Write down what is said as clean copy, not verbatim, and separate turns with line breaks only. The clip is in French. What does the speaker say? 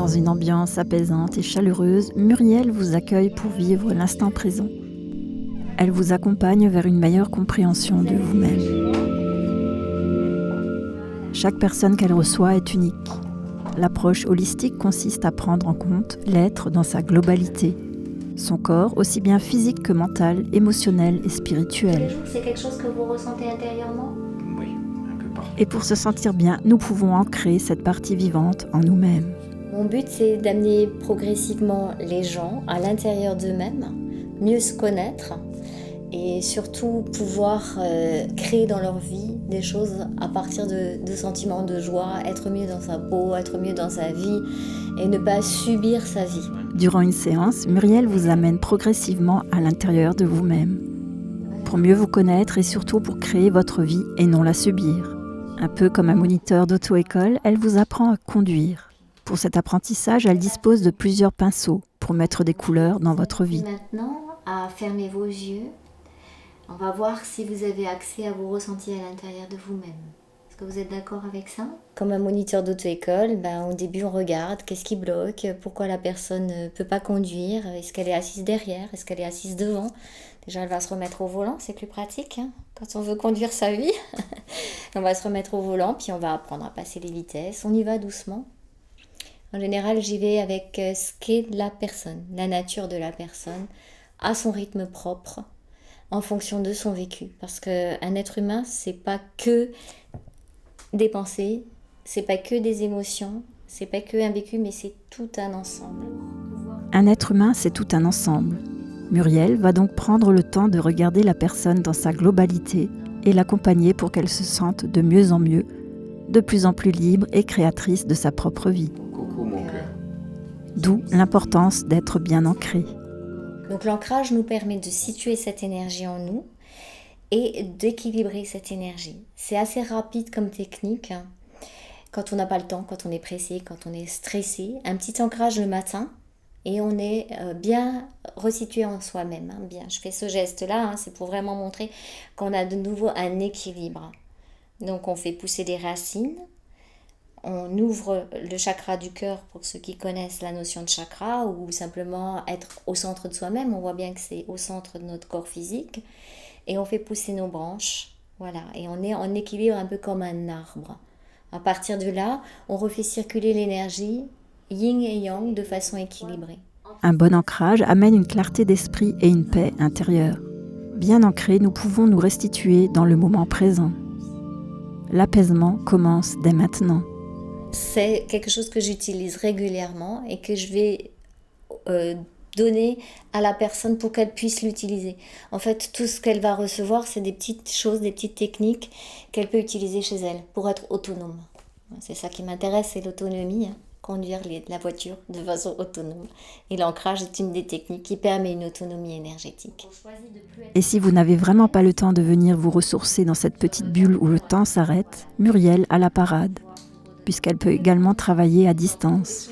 Dans une ambiance apaisante et chaleureuse, Muriel vous accueille pour vivre l'instant présent. Elle vous accompagne vers une meilleure compréhension de vous-même. Chaque personne qu'elle reçoit est unique. L'approche holistique consiste à prendre en compte l'être dans sa globalité. Son corps, aussi bien physique que mental, émotionnel et spirituel.
C'est quelque chose que vous ressentez intérieurement ?
Oui, un peu partout.
Et pour se sentir bien, nous pouvons ancrer cette partie vivante en nous-mêmes.
Mon but, c'est d'amener progressivement les gens à l'intérieur d'eux-mêmes, mieux se connaître et surtout pouvoir créer dans leur vie des choses à partir de sentiments de joie, être mieux dans sa peau, être mieux dans sa vie et ne pas subir sa vie.
Durant une séance, Muriel vous amène progressivement à l'intérieur de vous-même, pour mieux vous connaître et surtout pour créer votre vie et non la subir. Un peu comme un moniteur d'auto-école, elle vous apprend à conduire. Pour cet apprentissage, elle dispose de plusieurs pinceaux pour mettre des couleurs dans votre vie.
Maintenant, à fermer vos yeux, on va voir si vous avez accès à vos ressentis à l'intérieur de vous-même. Est-ce que vous êtes d'accord avec ça ? Comme un moniteur d'auto-école, au début on regarde qu'est-ce qui bloque, pourquoi la personne ne peut pas conduire, est-ce qu'elle est assise derrière, est-ce qu'elle est assise devant. Déjà elle va se remettre au volant, c'est plus pratique quand on veut conduire sa vie. On va se remettre au volant, puis on va apprendre à passer les vitesses, on y va doucement. En général j'y vais avec ce qu'est la personne, la nature de la personne, à son rythme propre, en fonction de son vécu. Parce qu'un être humain, c'est pas que des pensées, c'est pas que des émotions, c'est pas que un vécu, mais c'est tout un ensemble.
Un être humain, c'est tout un ensemble. Muriel va donc prendre le temps de regarder la personne dans sa globalité et l'accompagner pour qu'elle se sente de mieux en mieux, de plus en plus libre et créatrice de sa propre vie.
Coucou mon cœur.
D'où l'importance d'être bien ancré.
Donc l'ancrage nous permet de situer cette énergie en nous et d'équilibrer cette énergie. C'est assez rapide comme technique. Quand on n'a pas le temps, quand on est pressé, quand on est stressé, un petit ancrage le matin et on est bien resitué en soi-même. Bien, je fais ce geste-là, c'est pour vraiment montrer qu'on a de nouveau un équilibre. Donc on fait pousser des racines. On ouvre le chakra du cœur pour ceux qui connaissent la notion de chakra ou simplement être au centre de soi-même. On voit bien que c'est au centre de notre corps physique. Et on fait pousser nos branches. Voilà. Et on est en équilibre un peu comme un arbre. À partir de là, on refait circuler l'énergie yin et yang de façon équilibrée.
Un bon ancrage amène une clarté d'esprit et une paix intérieure. Bien ancrés, nous pouvons nous restituer dans le moment présent. L'apaisement commence dès maintenant.
C'est quelque chose que j'utilise régulièrement et que je vais donner à la personne pour qu'elle puisse l'utiliser. En fait, tout ce qu'elle va recevoir, c'est des petites choses, des petites techniques qu'elle peut utiliser chez elle pour être autonome. C'est ça qui m'intéresse, c'est l'autonomie, conduire la voiture de façon autonome. Et l'ancrage est une des techniques qui permet une autonomie énergétique.
Et si vous n'avez vraiment pas le temps de venir vous ressourcer dans cette petite bulle où le temps s'arrête, Muriel a la parade, puisqu'elle peut également travailler à distance.